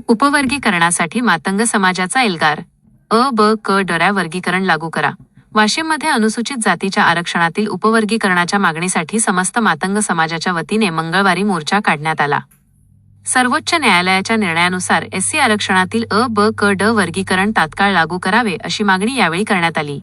उपवर्गीकरणासाठी मातंग समाजाचा एल्गार. अ ब क ड वर्गीकरण लागू करा. वाशिममध्ये अनुसूचित जातीच्या आरक्षणातील उपवर्गीकरणाच्या मागणीसाठी समस्त मातंग समाजाच्या वतीने मंगळवारी मोर्चा काढण्यात आला. सर्वोच्च न्यायालयाच्या निर्णयानुसार एससी आरक्षणातील अ ब क ड वर्गीकरण तात्काळ लागू करावे अशी मागणी यावेळी करण्यात आली.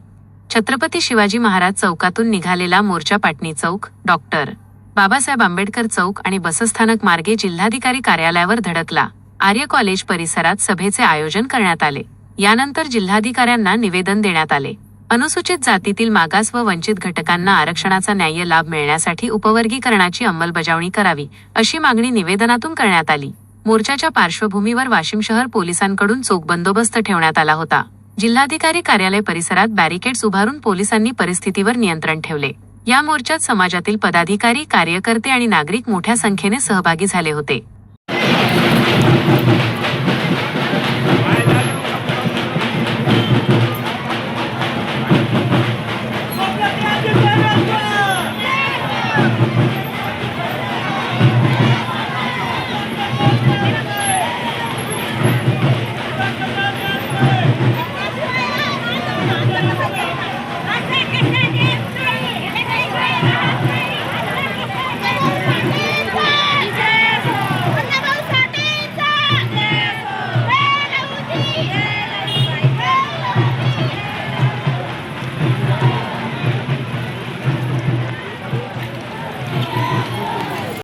छत्रपती शिवाजी महाराज चौकातून निघालेला मोर्चा पाटणी चौक, डॉक्टर बाबासाहेब आंबेडकर चौक आणि बसस्थानक मार्गे जिल्हाधिकारी कार्यालयावर धडकला. आर्य कॉलेज परिसरात सभेचे आयोजन करण्यात आले. यानंतर जिल्हाधिकाऱ्यांना निवेदन देण्यात आले. अनुसूचित जातीतील मागास व वंचित घटकांना आरक्षणाचा न्याय्य लाभ मिळण्यासाठी उपवर्गीकरणाची अंमलबजावणी करावी अशी मागणी निवेदनातून करण्यात आली. मोर्चाच्या पार्श्वभूमीवर वाशिम शहर पोलिसांकडून चोख बंदोबस्त ठेवण्यात आला होता. जिल्हाधिकारी कार्यालय परिसरात बॅरिकेड्स उभारून पोलिसांनी परिस्थितीवर नियंत्रण ठेवले. या मोर्चात समाजातील पदाधिकारी, कार्यकर्ते आणि नागरिक मोठ्या संख्येने सहभागी झाले होते.